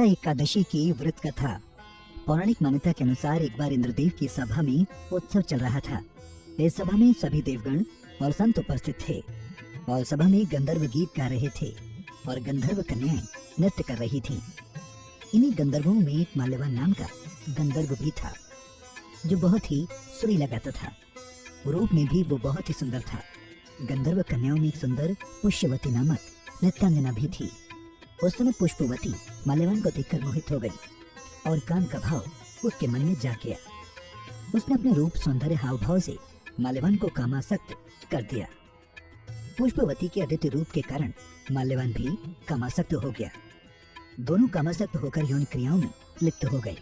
जया एकादशी की व्रत कथा। पौराणिक मान्यता के अनुसार एक बार इंद्रदेव की सभा में उत्सव चल रहा था। इस सभा में सभी देवगण और संत उपस्थित थे और सभा में गंधर्व गीत गा रहे थे और गंधर्व कन्याएं नृत्य कर रही थीं। इन्हीं गंधर्वों में एक माल्यवान नाम का गंधर्व भी था जो बहुत ही सुरीला गाता था। रूप में भी वो बहुत ही सुंदर था। गंधर्व कन्याओं में एक सुंदर पुष्यवती नामक नृत्यांगना भी थी। उस समय पुष्पवती माल्यवान को देखकर मोहित हो गई और काम का भाव उसके मन में जा गया। उसने अपने रूप सौंदर्य हाव भाव से माल्यवान को कामासक्त कर दिया। पुष्पवती के अद्वितीय रूप के कारण माल्यवान भी कामासक्त हो गया। दोनों कामासक्त होकर यौन क्रियाओं में लिप्त हो गए।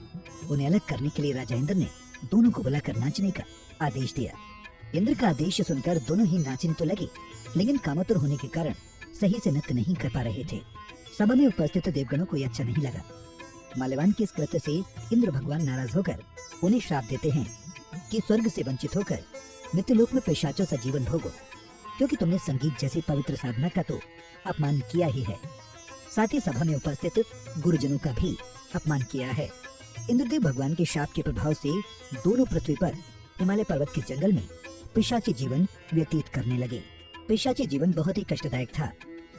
उन्हें अलग करने के लिए राजा इंद्र ने दोनों को बुलाकर नाचने का आदेश दिया। इंद्र का आदेश सुनकर दोनों ही नाचने तो लगे, लेकिन कामातुर होने के कारण सही से नृत्य नहीं कर पा रहे थे। सभा में उपस्थित देवगणों को यह अच्छा नहीं लगा। माल्यवान के इस कृत्य से इंद्र भगवान नाराज होकर उन्हें श्राप देते हैं कि स्वर्ग से वंचित होकर मृत्युलोक में पिशाचों सा जीवन भोगो, क्योंकि तुमने संगीत जैसी पवित्र साधना का तो अपमान किया ही है, साथ ही सभा में उपस्थित गुरुजनों का भी अपमान किया है। इंद्रदेव भगवान के शाप के प्रभाव से दोनों पृथ्वी पर हिमालय पर्वत के जंगल में पिशाची जीवन व्यतीत करने लगे। पिशाची जीवन बहुत ही कष्टदायक था।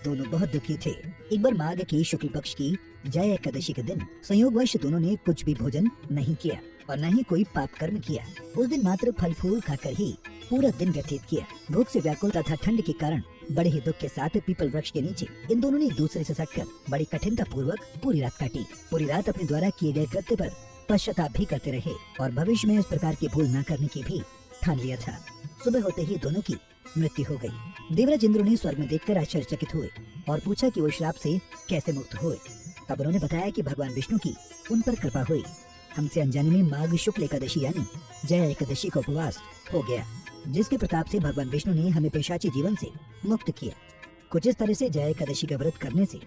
दोनों बहुत दुखी थे। एक बार माघ की शुक्ल पक्ष की जया एकादशी के दिन संयोगवश दोनों ने कुछ भी भोजन नहीं किया और न ही कोई पाप कर्म किया। उस दिन मात्र फल फूल खाकर ही पूरा दिन व्यतीत किया। भूख से व्याकुल तथा ठंड के कारण बड़े ही दुख के साथ पीपल वृक्ष के नीचे इन दोनों ने एक दूसरे से सटकर बड़ी कठिनता पूर्वक पूरी रात काटी। पूरी रात अपने द्वारा किए गए कृत्य पर पश्चाताप भी करते रहे और भविष्य में इस प्रकार की भूल न करने की भी ठान लिया था। सुबह होते ही दोनों की मृत्यु हो गई। देवराज इंद्र ने स्वर्ग में देखकर आश्चर्यचकित हुए और पूछा कि वो श्राप से कैसे मुक्त हुए। तब उन्होंने बताया कि भगवान विष्णु की उन पर कृपा हुई। हमसे अनजाने में माघ शुक्ल एकादशी यानी जया एकादशी का उपवास हो गया, जिसके प्रताप से भगवान विष्णु ने हमें पिशाची जीवन से मुक्त किया। कुछ इस तरह से जया एकादशी का व्रत करने से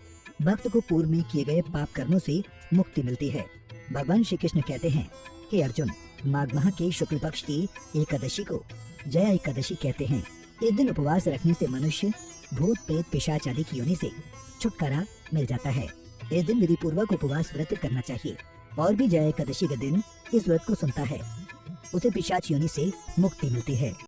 भक्त को पूर्व में किए गए पाप कर्मों से मुक्ति मिलती है। भगवान श्री कृष्ण कहते हैं, हे अर्जुन, माघ माह के शुक्ल पक्ष की एकादशी को जया एकादशी कहते हैं। इस दिन उपवास रखने से मनुष्य भूत प्रेत पिशाच आदि की योनि से छुटकारा मिल जाता है। इस दिन विधि पूर्वक उपवास व्रत करना चाहिए। और भी जया एकादशी का दिन इस व्रत को सुनता है, उसे पिशाच योनि से मुक्ति मिलती है।